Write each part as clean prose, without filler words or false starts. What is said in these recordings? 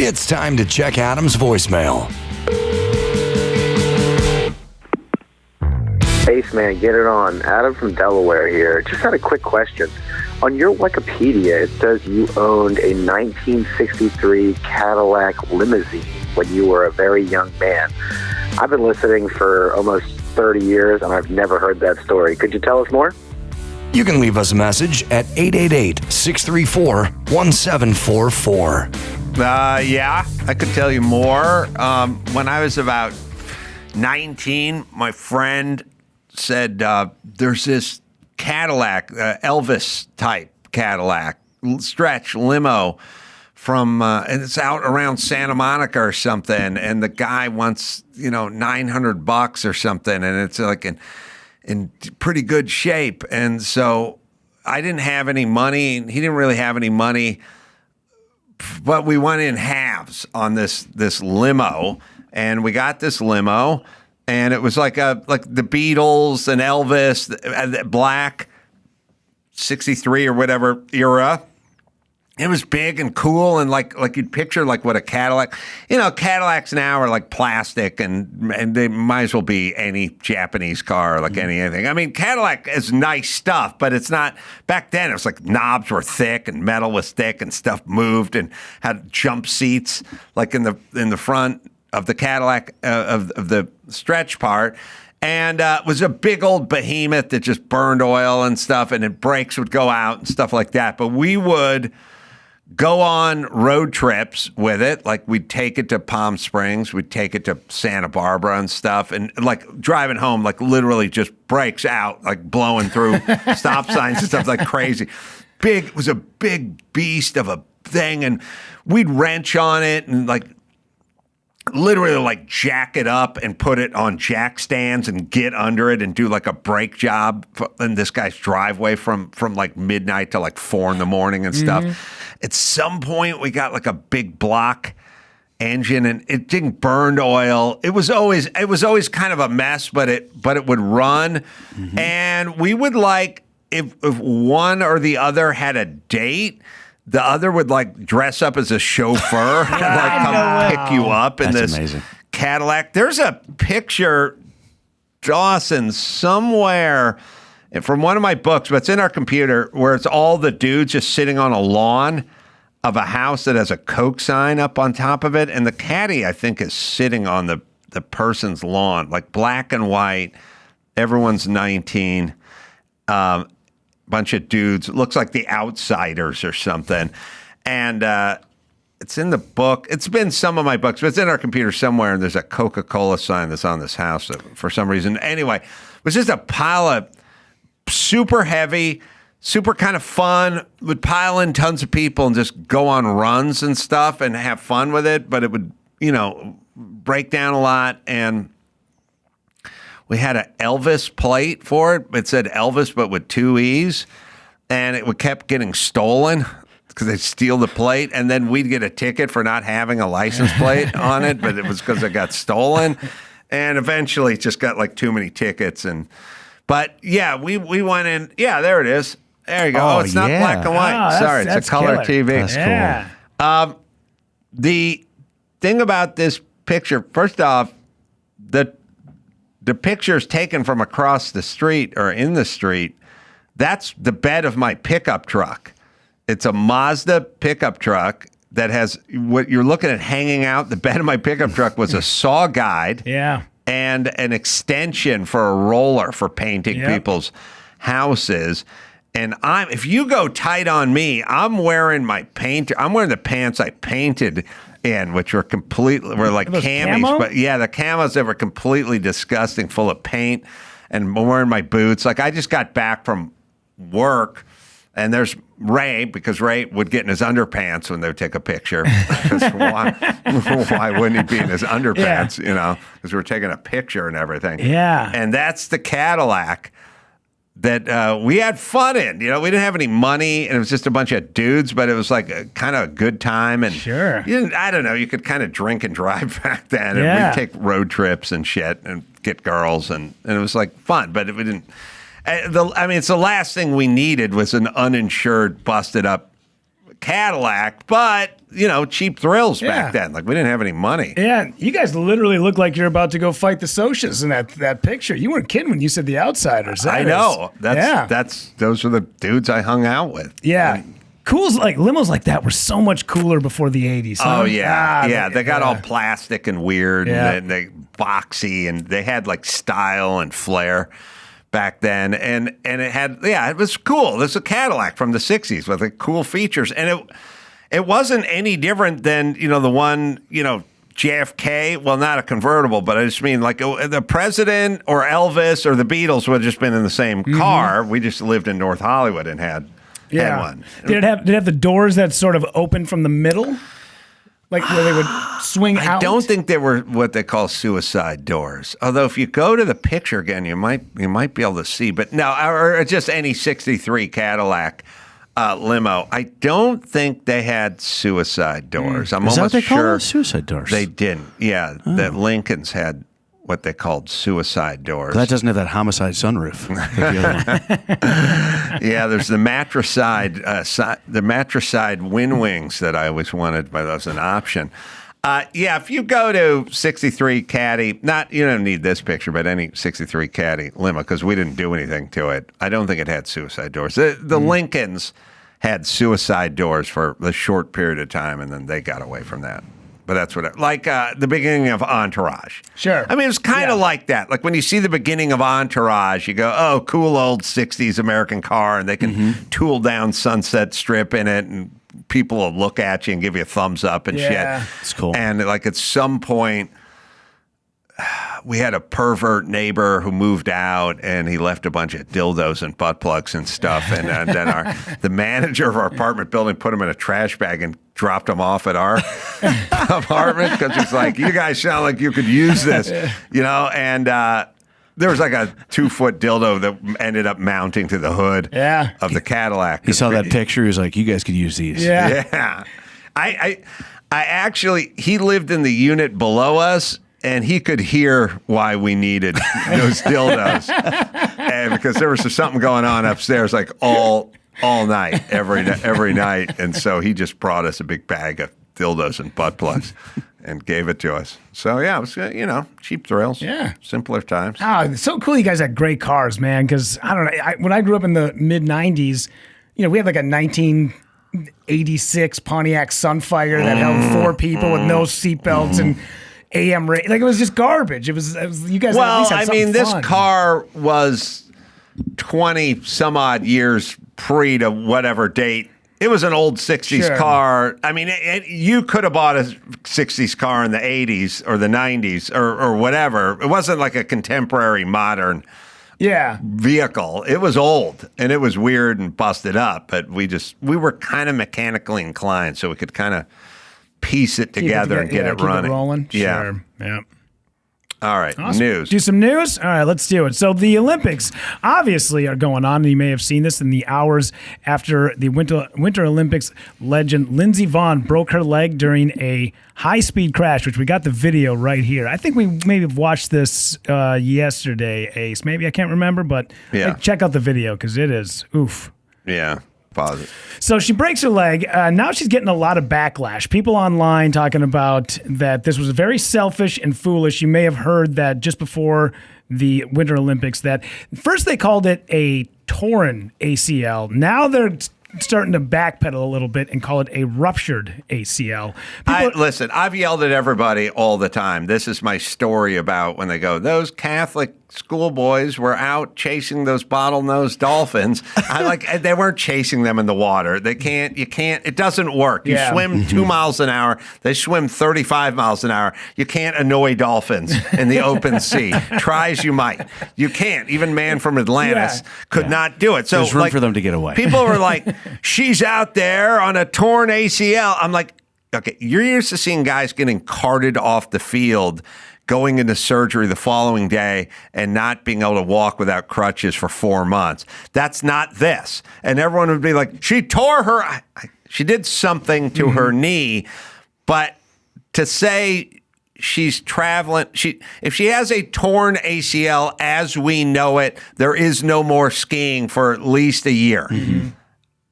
It's time to check Adam's voicemail. Ace man, get it on. Adam from Delaware here. Just had a quick question. On your Wikipedia, it says you owned a 1963 Cadillac limousine when you were a very young man. I've been listening for almost 30 years, and I've never heard that story. Could you tell us more? You can leave us a message at 888-634-1744. Yeah, I could tell you more. When I was about 19, my friend said there's this Cadillac, Elvis-type Cadillac, stretch limo from, and it's out around Santa Monica or something, and the guy wants, $900 or something, and it's like in pretty good shape. And so I didn't have any money, and he didn't really have any money, but we went in halves on this limo, and we got this limo. And it was like the Beatles and Elvis, black, 63 or whatever era. It was big and cool, and like you'd picture like what a Cadillac. Cadillacs now are like plastic, and they might as well be any Japanese car, like anything. I mean, Cadillac is nice stuff, but it's not. Back then, it was like knobs were thick and metal was thick, and stuff moved and had jump seats like in the front of the Cadillac of the stretch part, and it was a big old behemoth that just burned oil and stuff, and then brakes would go out and stuff like that. But we would go on road trips with it. Like we'd take it to Palm Springs, we'd take it to Santa Barbara and stuff, and like driving home, like literally just brakes out, like blowing through stop signs and stuff like crazy. It was a big beast of a thing, and we'd wrench on it and like literally like jack it up and put it on jack stands and get under it and do like a brake job in this guy's driveway from like midnight to like 4 a.m. and stuff. At some point we got like a big block engine, and it didn't burn oil. It was always kind of a mess, but it would run. And we would like, if one or the other had a date, the other would like dress up as a chauffeur and like come pick you up in this amazing Cadillac. There's a picture, Dawson, somewhere from one of my books, but it's in our computer, where it's all the dudes just sitting on a lawn of a house that has a Coke sign up on top of it. And the caddy, I think, is sitting on the person's lawn, like black and white. Everyone's 19. Bunch of dudes. It looks like The Outsiders or something. And it's in the book. It's been some of my books, but it's in our computer somewhere, and there's a Coca-Cola sign that's on this house for some reason. Anyway, it was just a pile of super heavy, super kind of fun. Would pile in tons of people and just go on runs and stuff and have fun with it, but it would, break down a lot. And we had an Elvis plate for it. It said Elvis, but with 2 E's. And it kept getting stolen because they'd steal the plate. And then we'd get a ticket for not having a license plate on it, but it was because it got stolen. And eventually it just got like too many tickets. But yeah, we went in. Yeah, there it is. There you go. Oh, it's not black and white. Sorry, it's a color TV. That's cool. The thing about this picture, first off, the picture's taken from across the street or in the street. That's the bed of my pickup truck. It's a Mazda pickup truck that has what you're looking at hanging out. The bed of my pickup truck was a saw guide and an extension for a roller for painting people's houses. And if you go tight on me, I'm wearing the pants I painted in, which were like camis, camo? but yeah, the camos that were completely disgusting, full of paint, and wearing my boots. Like I just got back from work, and there's Ray, because Ray would get in his underpants when they would take a picture. Why wouldn't he be in his underpants, because we're taking a picture and everything. Yeah. And that's the Cadillac that we had fun in. We didn't have any money, and it was just a bunch of dudes, but it was like kind of a good time. And sure, I don't know, you could kind of drink and drive back then, and we'd take road trips and shit and get girls, and it was like fun. But we didn't. It's the last thing we needed was an uninsured, busted up Cadillac, but, cheap thrills back then. Like, we didn't have any money. Yeah, you guys literally look like you're about to go fight the socias in that picture. You weren't kidding when you said the outsiders. I know. Those are the dudes I hung out with. Yeah. Limos like that were so much cooler before the 80s. Huh? Oh, yeah. They got all plastic and weird and they boxy, and they had like style and flair back then. And it was cool. This is a Cadillac from the 60s with like cool features. And it wasn't any different than, the one, JFK. Well, not a convertible, but I just mean like the president or Elvis or the Beatles would have just been in the same car. We just lived in North Hollywood and had one. Did it have the doors that sort of open from the middle? Like where they would swing out? I don't think they were what they call suicide doors. Although if you go to the picture again, you might be able to see. But no, or just any 63 Cadillac limo. I don't think they had suicide doors. I'm almost they sure call suicide doors. They didn't. Yeah, the Lincolns had what they called suicide doors. That doesn't have that homicide sunroof. Yeah, there's the mattress side wind wings that I always wanted, but that was an option. If you go to 63 Caddy, you don't need this picture, but any 63 Caddy limo, because we didn't do anything to it. I don't think it had suicide doors. The Lincolns had suicide doors for a short period of time, and then they got away from that. But that's what the beginning of Entourage. Sure. I mean, it was kind of like that. Like when you see the beginning of Entourage, you go, oh, cool old 60s American car, and they can tool down Sunset Strip in it, and people will look at you and give you a thumbs up and shit. It's cool. And like at some point, we had a pervert neighbor who moved out, and he left a bunch of dildos and butt plugs and stuff. And then the manager of our apartment building put them in a trash bag and dropped them off at our apartment because it's like, you guys sound like you could use this, And there was like a 2-foot dildo that ended up mounting to the hood of the Cadillac. He saw that picture. He was like, you guys could use these. Yeah. I actually, he lived in the unit below us, and he could hear why we needed those dildos. And because there was something going on upstairs like all night, every night. And so he just brought us a big bag of dildos and butt plugs and gave it to us. So, it was, cheap thrills. Yeah. Simpler times. Oh, it's so cool you guys had great cars, man, because, I don't know, when I grew up in the mid-'90s, we had like a 1986 Pontiac Sunfire that held 4 people with no seatbelts and AM rate. Like, it was just garbage. It was you guys at least had something this fun. car was 20 some odd years pre to whatever date. It was an old 60s car. I mean, you could have bought a 60s car in the 80s or the 90s or whatever. It wasn't like a contemporary modern vehicle. It was old, and it was weird and busted up, but we were kind of mechanically inclined, so we could kind of piece it together and get it running. Keep it rolling. Yeah. Sure. Yeah. All right, awesome. News. Do some news? All right, let's do it. So the Olympics obviously are going on, and you may have seen this in the hours after the Winter Olympics. Legend Lindsey Vonn broke her leg during a high-speed crash, which we got the video right here. I think we maybe watched this yesterday, Ace. Maybe, I can't remember, but check out the video because it is oof. Yeah. Positive. So she breaks her leg. Now she's getting a lot of backlash. People online talking about that this was very selfish and foolish. You may have heard that just before the Winter Olympics that first they called it a torn ACL. Now they're starting to backpedal a little bit and call it a ruptured ACL. Listen, I've yelled at everybody all the time. This is my story about when they go, those Catholic schoolboys were out chasing those bottlenose dolphins. They weren't chasing them in the water. You can't, it doesn't work. You swim 2 miles an hour. They swim 35 miles an hour. You can't annoy dolphins in the open sea. Try as you might. You can't. Even man from Atlantis could not do it. So there's room for them to get away. People were like, she's out there on a torn ACL. I'm like, okay, you're used to seeing guys getting carted off the field, going into surgery the following day and not being able to walk without crutches for 4 months. That's not this. And everyone would be like, she tore her, she did something to her knee, but to say she's traveling, if she has a torn ACL as we know it, there is no more skiing for at least a year.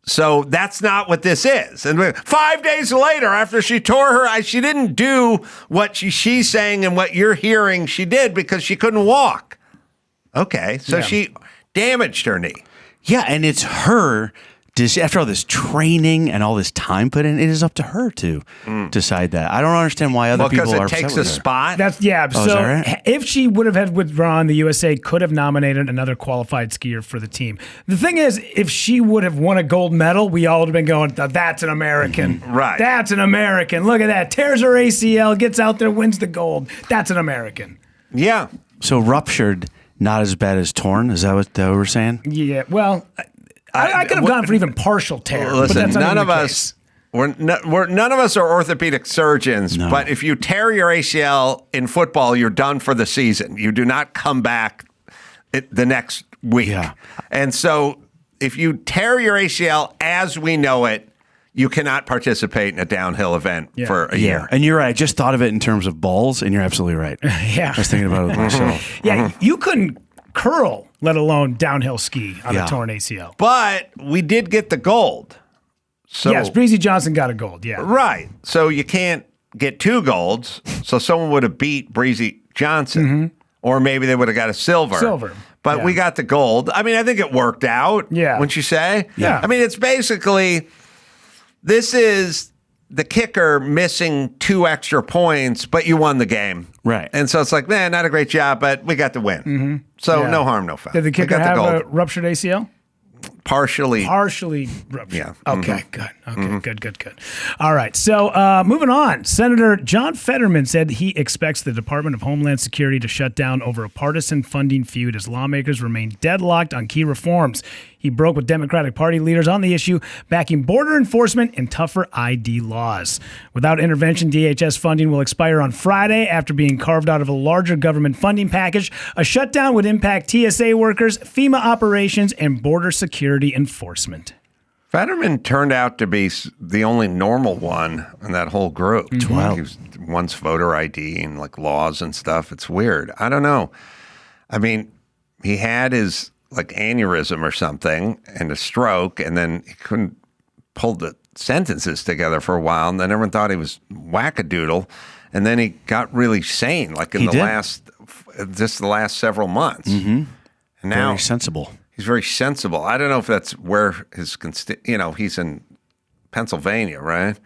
So that's not what this is. And 5 days later, after she tore her, she didn't do what she's saying and what you're hearing she did because she couldn't walk. Okay, so she damaged her knee. Yeah, and it's her. After all this training and all this time put in, it is up to her to decide that. I don't understand why other people are upset with her. Because it takes a spot? That's so is that right? if she would have had withdrawn, the USA could have nominated another qualified skier for the team. The thing is, if she would have won a gold medal, we all would have been going, that's an American. Right. That's an American. Look at that. Tears her ACL, gets out there, wins the gold. That's an American. Yeah. So ruptured, not as bad as torn? Is that what we're saying? Yeah, well, I could have gone for even partial tear. Listen, but that's not none even of the us. case. None of us are orthopedic surgeons, No. but if you tear your ACL in football, you're done for the season. You do not come back the next week. Yeah. And so if you tear your ACL as we know it, you cannot participate in a downhill event for a year. And you're right. I just thought of it in terms of balls, and you're absolutely right. Yeah. I was thinking about it myself. Yeah, you couldn't curl, let alone downhill ski on Yeah. a torn ACL. But we did get the gold. So Yes, Breezy Johnson got a gold, yeah. right. So you can't get 2 golds. So someone would have beat Breezy Johnson. Or maybe they would have got a silver. Silver. But Yeah. we got the gold. I mean, I think it worked out. Yeah. Wouldn't you say? Yeah. I mean, it's basically, this is the kicker missing 2 extra points, but you won the game. Right. And so it's like, man, not a great job, but we got the win. So Yeah. no harm, no foul. Did the We kicker got have the a gold. ruptured ACL? Partially. Partially ruptured. Yeah. Okay, good. Okay, good. All right. So moving on. Senator John Fetterman said he expects the Department of Homeland Security to shut down over a partisan funding feud as lawmakers remain deadlocked on key reforms. He broke with Democratic Party leaders on the issue, backing border enforcement and tougher ID laws. Without intervention, DHS funding will expire on Friday after being carved out of a larger government funding package. A shutdown would impact TSA workers, FEMA operations, and border security enforcement. Fetterman turned out to be the only normal one in that whole group. Wow. He wants voter ID and like laws and stuff. It's weird. I don't know. I mean, he had his like aneurysm or something and a stroke, and then he couldn't pull the sentences together for a while, and then everyone thought he was wackadoodle, and then he got really sane, like in the last several months. And now Very sensible. he's very sensible. I don't know if that's where his he's in Pennsylvania, right?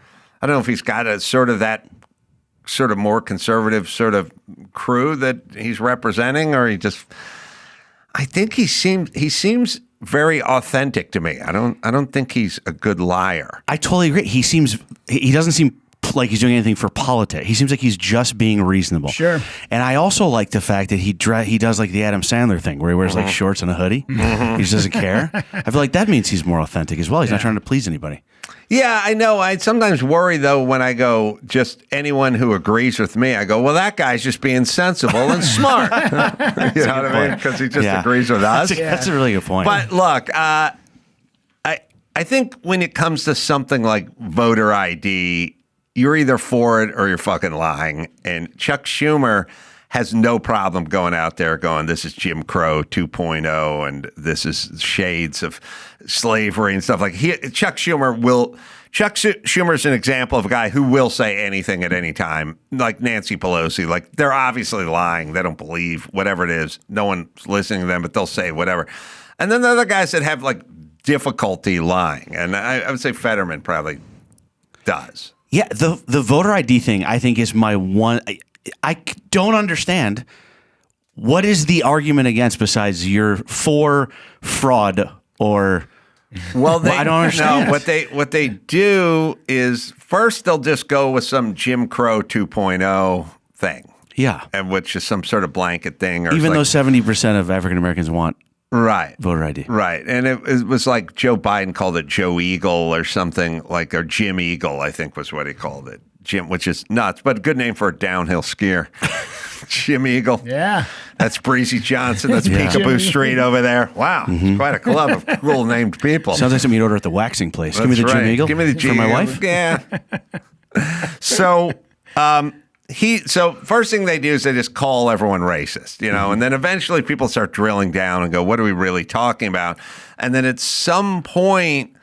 I don't know if he's got a sort of more conservative sort of crew that he's representing, or he just. I think he seems very authentic to me. I don't think he's a good liar. I totally agree. He doesn't seem like he's doing anything for politics. He seems like he's just being reasonable. Sure. And I also like the fact that he does like the Adam Sandler thing where he wears like shorts and a hoodie. He just doesn't care. I feel like that means he's more authentic as well. He's not trying to please anybody. Yeah, I know. I sometimes worry, though, when I go, just anyone who agrees with me, I go, well, that guy's just being sensible and smart. You know what I mean? Because he just agrees with us. That's a really good point. But look, I think when it comes to something like voter ID, you're either for it or you're fucking lying. And Chuck Schumer has no problem going out there going, this is Jim Crow 2.0 and this is shades of slavery and stuff. Like Chuck Schumer's an example of a guy who will say anything at any time, like Nancy Pelosi. Like, they're obviously lying. They don't believe whatever it is. No one's listening to them, but they'll say whatever. And then the other guys that have like difficulty lying. And I would say Fetterman probably does. Yeah, the voter ID thing, I think, is my one. I don't understand. What is the argument against besides you're for fraud or? Well, I don't understand. No, what they do is first they'll just go with some Jim Crow 2.0 thing. Yeah, and which is some sort of blanket thing. Or even though 70% of African Americans want voter ID. Right. And it was like Joe Biden called it Joe Eagle or something like, or Jim Eagle, I think was what he called it. Jim, which is nuts, but a good name for a downhill skier. Jim Eagle. Yeah. That's Breezy Johnson. That's Peekaboo Street over there. Wow. It's quite a club of cool named people. Sounds like something you'd order at the waxing place. That's Give me the right. Jim Eagle Give me the Jim for my Eagle. wife. Yeah. So, so first thing they do is they just call everyone racist, and then eventually people start drilling down and go, what are we really talking about? And then at some point,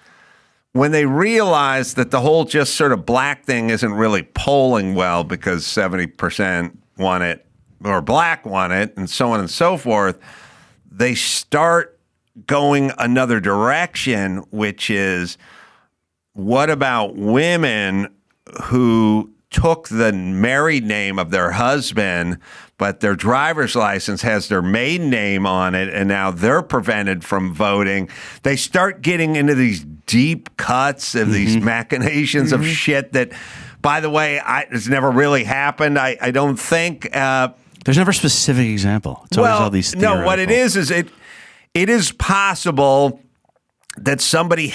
when they realize that the whole just sort of black thing isn't really polling well because 70% want it or black want it and so on and so forth, they start going another direction, which is, what about women who took the married name of their husband, but their driver's license has their maiden name on it, and now they're prevented from voting? They start getting into these deep cuts of these machinations of shit that, by the way, it's never really happened. I don't think. There's never a specific example. It's always all these theoretical. No, what it is it is possible that somebody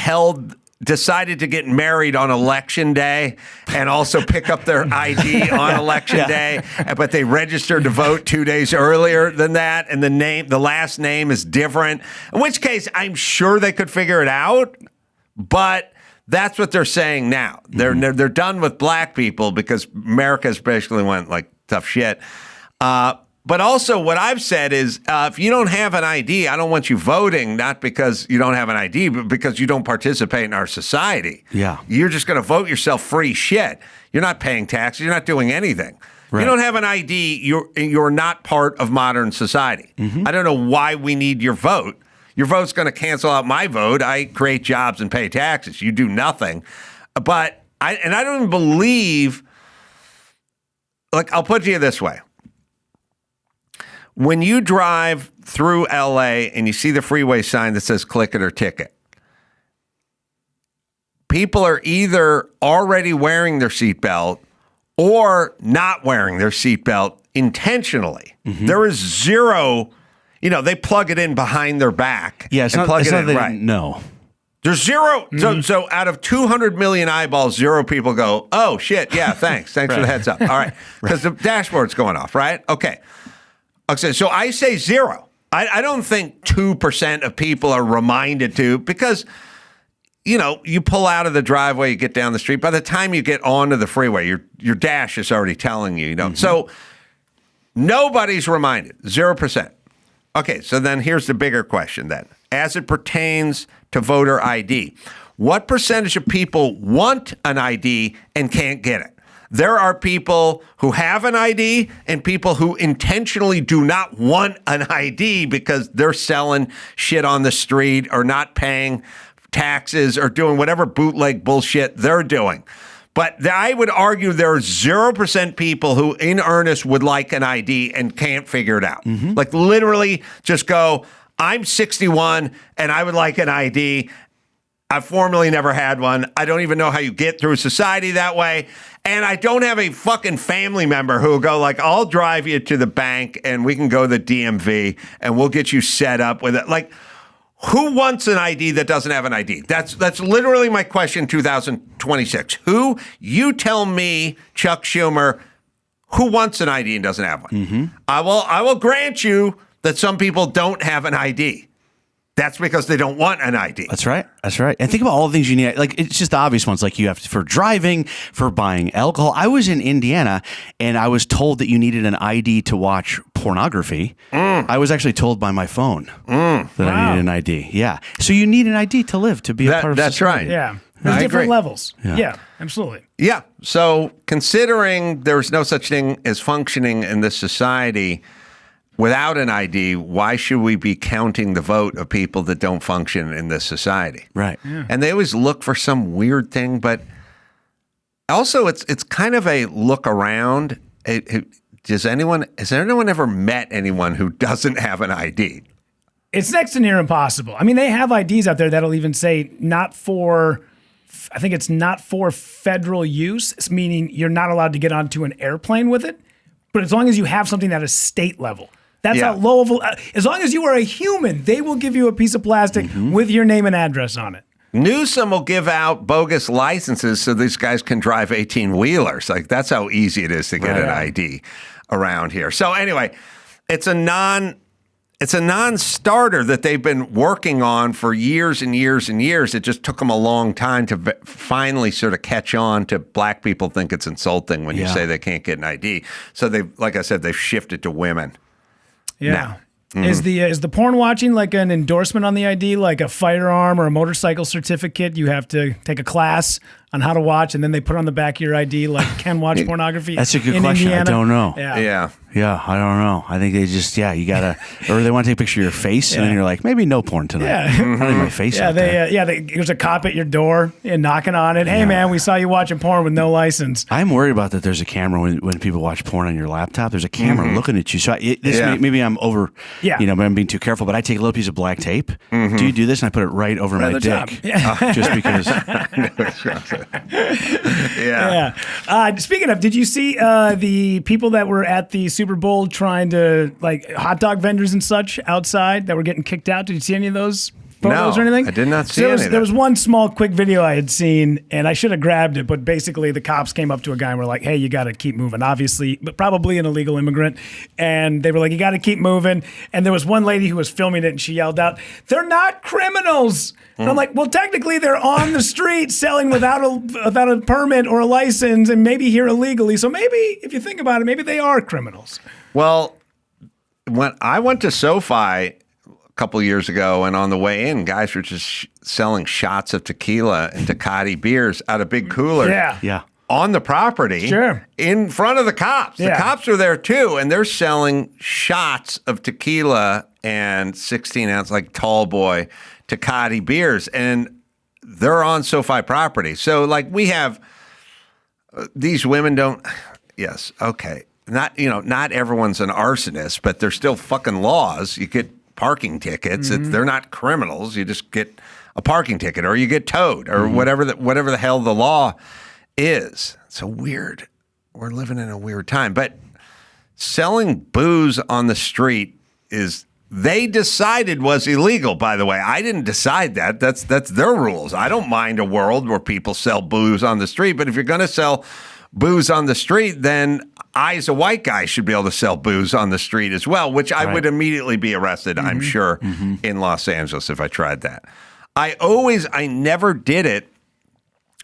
decided to get married on election day and also pick up their ID on election day, but they registered to vote 2 days earlier than that, and the last name is different, in which case I'm sure they could figure it out, but that's what they're saying now. They're done with black people because America's basically went like tough shit. But also what I've said is, if you don't have an ID, I don't want you voting, not because you don't have an ID, but because you don't participate in our society. Yeah. You're just going to vote yourself free shit. You're not paying taxes. You're not doing anything. Right. If you don't have an ID, you're not part of modern society. I don't know why we need your vote. Your vote's going to cancel out my vote. I create jobs and pay taxes. You do nothing. But I don't even believe, like, I'll put it to you this way. When you drive through LA and you see the freeway sign that says click it or ticket, people are either already wearing their seatbelt or not wearing their seatbelt intentionally. There is zero, they plug it in behind their back. Yeah, it's not plug it in, they right. didn't know. There's zero. So out of 200 million eyeballs, 0 people go, oh, shit, yeah, thanks. Thanks for the heads up. All right. Because the dashboard's going off, right? Okay. So I say 0. I don't think 2% of people are reminded to, because, you pull out of the driveway, you get down the street. By the time you get onto the freeway, your dash is already telling you, So nobody's reminded, 0%. Okay, so then here's the bigger question then. As it pertains to voter ID, what percentage of people want an ID and can't get it? There are people who have an ID and people who intentionally do not want an ID because they're selling shit on the street or not paying taxes or doing whatever bootleg bullshit they're doing. But I would argue there are 0% people who in earnest would like an ID and can't figure it out. Like literally just go, I'm 61 and I would like an ID. I've formerly never had one. I don't even know how you get through society that way. And I don't have a fucking family member who will go like, I'll drive you to the bank and we can go to the DMV and we'll get you set up with it. Like, who wants an ID that doesn't have an ID? That's literally my question 2026. Who, you tell me, Chuck Schumer, who wants an ID and doesn't have one? I will grant you that some people don't have an ID. That's because they don't want an ID. That's right. That's right. And think about all the things you need. Like, it's just the obvious ones. Like, you have to, for driving, for buying alcohol. I was in Indiana, and I was told that you needed an ID to watch pornography. I was actually told by my phone that I needed an ID. Yeah. So you need an ID to live, to be a part of that's society. right. Yeah. There's different levels. Yeah. Yeah, absolutely. Yeah. So considering there's no such thing as functioning in this society without an ID, why should we be counting the vote of people that don't function in this society? Right. Yeah. And they always look for some weird thing, but also it's kind of a look around. Has anyone ever met anyone who doesn't have an ID? It's next to near impossible. I mean, they have IDs out there that'll even say not for federal use, meaning you're not allowed to get onto an airplane with it. But as long as you have something that is state level, that's how low of as long as you are a human, they will give you a piece of plastic with your name and address on it. Newsom will give out bogus licenses so these guys can drive 18-wheelers. Like, that's how easy it is to get an ID around here. So anyway, it's a non-starter that they've been working on for years and years and years. It just took them a long time to finally sort of catch on to black people think it's insulting when you say they can't get an ID. So like I said, they've shifted to women. Yeah. Now, Is the porn watching like an endorsement on the ID, like a firearm or a motorcycle certificate? You have to take a class on how to watch, and then they put on the back of your ID like can watch pornography. That's a good in question. Indiana. I don't know. Yeah. I don't know. I think they just, you gotta, or they want to take a picture of your face, and then you're like, maybe no porn tonight. Yeah. I don't need my face out there. There's a cop at your door and knocking on it. Hey, man, we saw you watching porn with no license. I'm worried about that. There's a camera when people watch porn on your laptop. There's a camera looking at you. So maybe I'm over. Yeah. But I'm being too careful. But I take a little piece of black tape. Do you do this? And I put it right over my dick, just because. Speaking of, did you see the people that were at the Super Bowl trying to, like, hot dog vendors and such outside that were getting kicked out? Did you see any of those photos or anything? I did not see any of that. There was one small quick video I had seen, and I should have grabbed it, but basically the cops came up to a guy and were like, hey, you got to keep moving. Obviously, but probably an illegal immigrant. And they were like, you got to keep moving. And there was one lady who was filming it, and she yelled out, they're not criminals. And I'm like, well, technically they're on the street selling without a permit or a license and maybe here illegally. So maybe, if you think about it, maybe they are criminals. Well, when I went to SoFi a couple years ago, and on the way in, guys were just selling shots of tequila and Tecate beers out of big coolers. Yeah. On the property, in front of the cops. The cops are there too, and they're selling shots of tequila and 16-ounce, like tall boy, Tecate beers, and they're on SoFi property. So, like, we have these women don't. Yes, okay. Not everyone's an arsonist, but there's still fucking laws. You get parking tickets. They're not criminals. You just get a parking ticket, or you get towed, or whatever the hell the law is. So weird. We're living in a weird time. But selling booze on the street they decided was illegal, by the way. I didn't decide that. That's their rules. I don't mind a world where people sell booze on the street, but if you're going to sell booze on the street, then I, as a white guy, should be able to sell booze on the street as well, which I would immediately be arrested, I'm sure, in Los Angeles if I tried that. I never did it,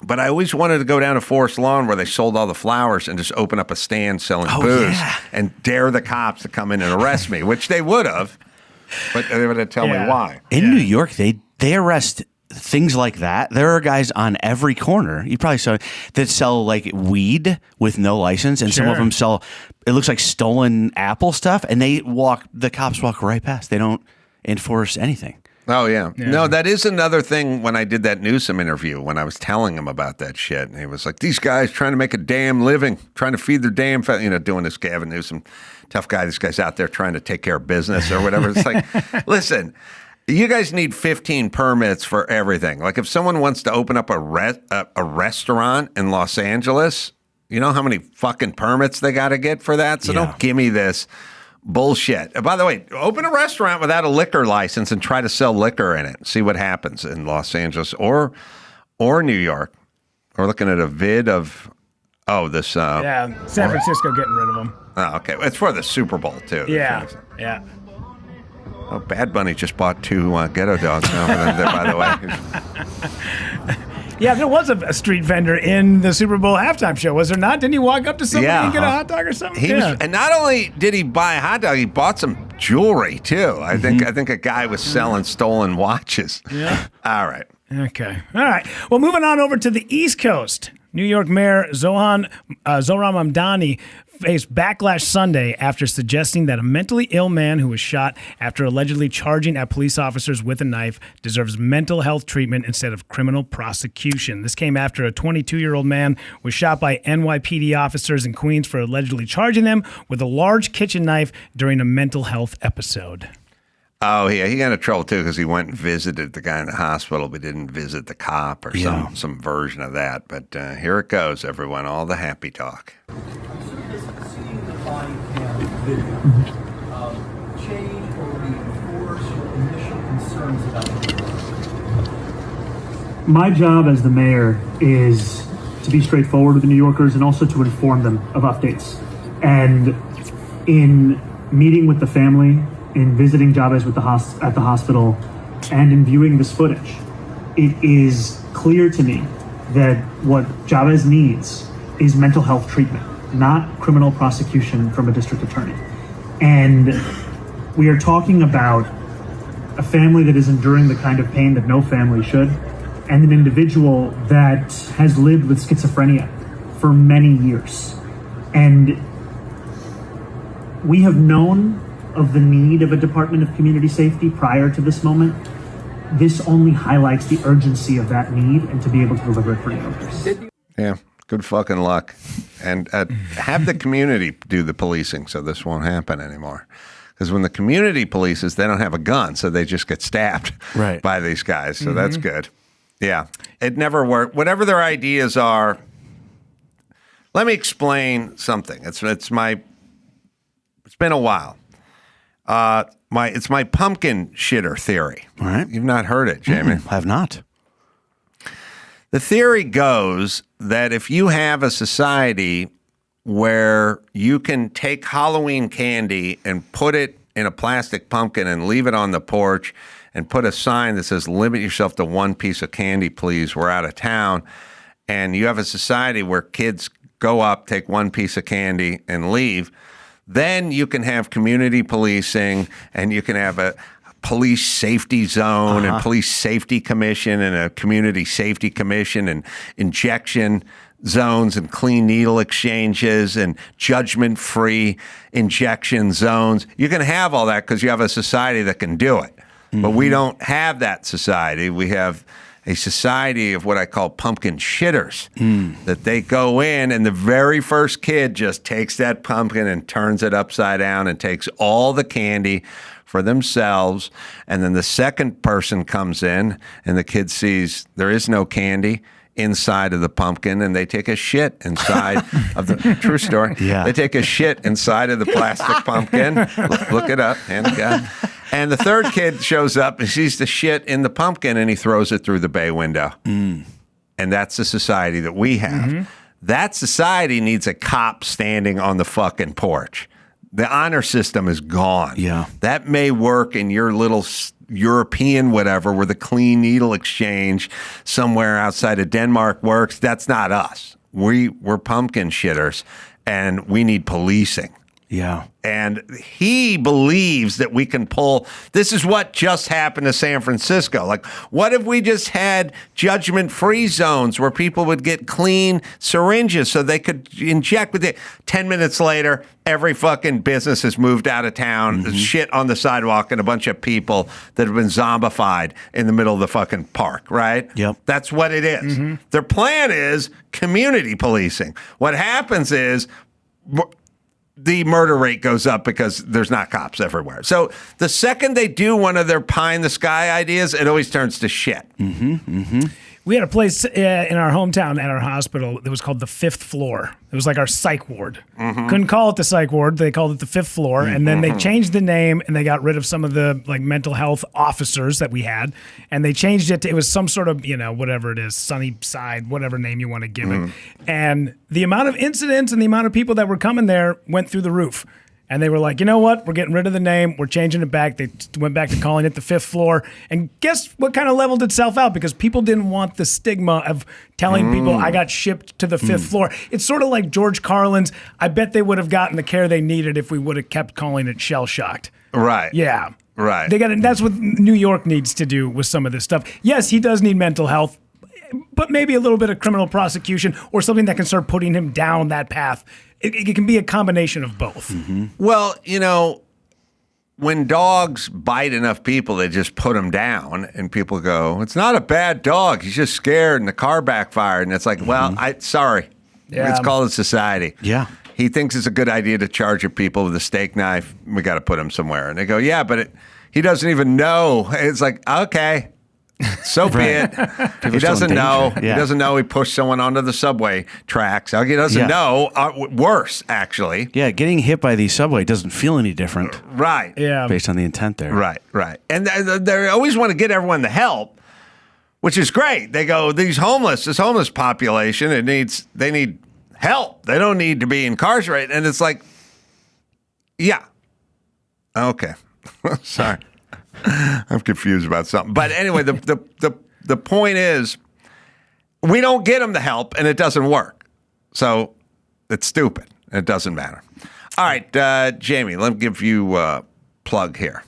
but I always wanted to go down to Forest Lawn where they sold all the flowers and just open up a stand selling booze and dare the cops to come in and arrest me, which they would have, but they would have tell me why. In New York, they arrest things like that. There are guys on every corner, you probably saw, that sell like weed with no license, and some of them sell, it looks like stolen Apple stuff, and the cops walk right past. They don't enforce anything. Oh, yeah. No, that is another thing when I did that Newsom interview, when I was telling him about that shit. And he was like, these guys trying to make a damn living, trying to feed their damn, doing this Gavin Newsom, tough guy. This guy's out there trying to take care of business or whatever. It's like, listen, you guys need 15 permits for everything. Like if someone wants to open up a restaurant in Los Angeles, you know how many fucking permits they got to get for that? So don't give me this bullshit. By the way, open a restaurant without a liquor license and try to sell liquor in it. See what happens in Los Angeles or New York. We're looking at a vid of this. San Francisco getting rid of them. Oh, okay. It's for the Super Bowl too. Yeah. Oh, Bad Bunny just bought 2 ghetto dogs now for them there, by the way. Yeah, there was a street vendor in the Super Bowl halftime show, was there not? Didn't he walk up to somebody and get a hot dog or something? And not only did he buy a hot dog, he bought some jewelry too. I think a guy was selling stolen watches. Yeah. All right. Okay. All right. Well, moving on over to the East Coast. New York Mayor Zohran Mamdani faced backlash Sunday after suggesting that a mentally ill man who was shot after allegedly charging at police officers with a knife deserves mental health treatment instead of criminal prosecution. This came after a 22-year-old man was shot by NYPD officers in Queens for allegedly charging them with a large kitchen knife during a mental health episode. Oh, yeah, he got into trouble, too, because he went and visited the guy in the hospital, but didn't visit the cop or some version of that. But here it goes, everyone, all the happy talk. My job as the mayor is to be straightforward with the New Yorkers and also to inform them of updates. And in meeting with the family, in visiting Jabez at the hospital, and in viewing this footage, it is clear to me that what Jabez needs is mental health treatment, not criminal prosecution from a district attorney. And We are talking about a family that is enduring the kind of pain that no family should, and an individual that has lived with schizophrenia for many years. And we have known of the need of a Department of Community Safety prior to this moment. This only highlights the urgency of that need and to be able to deliver it for New Yorkers. Yeah, good fucking luck. And have the community do the policing so this won't happen anymore. Because when the community polices, they don't have a gun, so they just get stabbed by these guys. So that's good. Yeah, it never worked. Whatever their ideas are, let me explain something. It's been a while. It's my pumpkin shitter theory. All right. You've not heard it, Jamie. I have not. The theory goes that if you have a society where you can take Halloween candy and put it in a plastic pumpkin and leave it on the porch and put a sign that says, limit yourself to one piece of candy, please, we're out of town, and you have a society where kids go up, take one piece of candy, and leave, then you can have community policing and you can have a police safety zone and police safety commission and a community safety commission and injection zones and clean needle exchanges and judgment-free injection zones. You can have all that because you have a society that can do it. But we don't have that society. We have a society of what I call pumpkin shitters, that they go in and the very first kid just takes that pumpkin and turns it upside down and takes all the candy for themselves. And then the second person comes in and the kid sees there is no candy inside of the pumpkin, and they take a shit inside of the true story. Yeah. They take a shit inside of the plastic pumpkin. Look it up, hand it down. And the third kid shows up and sees the shit in the pumpkin, and he throws it through the bay window. And that's the society that we have. That society needs a cop standing on the fucking porch. The honor system is gone. Yeah. That may work in your little European whatever, where the clean needle exchange somewhere outside of Denmark works. That's not us. We're pumpkin shitters, and we need policing. Yeah. And he believes that we can pull. This is what just happened to San Francisco. Like, what if we just had judgment-free zones where people would get clean syringes so they could inject with it? 10 minutes later, every fucking business has moved out of town. There's shit on the sidewalk and a bunch of people that have been zombified in the middle of the fucking park, right? Yep. That's what it is. Their plan is community policing. What happens is the murder rate goes up because there's not cops everywhere. So the second they do one of their pie in the sky ideas, it always turns to shit. We had a place in our hometown at our hospital that was called the Fifth Floor. It was like our psych ward. Couldn't call it the psych ward. They called it the Fifth Floor. And then they changed the name and they got rid of some of the like mental health officers that we had. And they changed it to, it was some sort of, whatever it is, sunny side, whatever name you want to give it. And the amount of incidents and the amount of people that were coming there went through the roof. And they were like, you know what? We're getting rid of the name. We're changing it back. They went back to calling it the Fifth Floor. And guess what kind of leveled itself out? Because people didn't want the stigma of telling people I got shipped to the Fifth Floor. It's sort of like George Carlin's. I bet they would have gotten the care they needed if we would have kept calling it Shell Shocked. Right. Yeah. Right. That's what New York needs to do with some of this stuff. Yes, he does need mental health, but maybe a little bit of criminal prosecution or something that can start putting him down that path. It can be a combination of both. Well, when dogs bite enough people, they just put them down, and people go, it's not a bad dog. He's just scared, and the car backfired. And it's like, well, sorry. Yeah. It's called a society. Yeah. He thinks it's a good idea to charge at people with a steak knife. We got to put him somewhere. And they go, yeah, but he doesn't even know. It's like, okay. So be it. He doesn't know. Yeah. He doesn't know he pushed someone onto the subway tracks. He doesn't know. Worse, actually. Yeah, getting hit by the subway doesn't feel any different. Right. Yeah. Based on the intent there. Right. And they always want to get everyone the help, which is great. They go, this homeless population, they need help. They don't need to be incarcerated. And it's like, yeah. Okay. Sorry. I'm confused about something. But anyway, the point is, we don't get them the help, and it doesn't work. So it's stupid. It doesn't matter. All right, Jamie, let me give you plug here.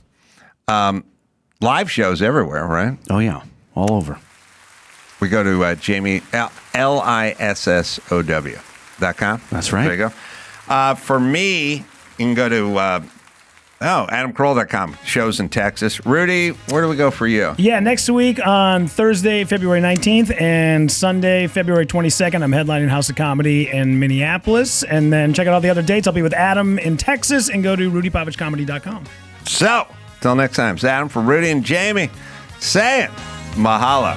Live shows everywhere, right? Oh, yeah. All over. We go to Jamie, LISSOW.com. That's right. There you go. For me, you can go to AdamCarolla.com. Shows in Texas. Rudy, where do we go for you? Yeah, next week on Thursday, February 19th, and Sunday, February 22nd, I'm headlining House of Comedy in Minneapolis. And then check out all the other dates. I'll be with Adam in Texas, and go to RudyPavichComedy.com. So, till next time, it's Adam for Rudy and Jamie saying mahalo.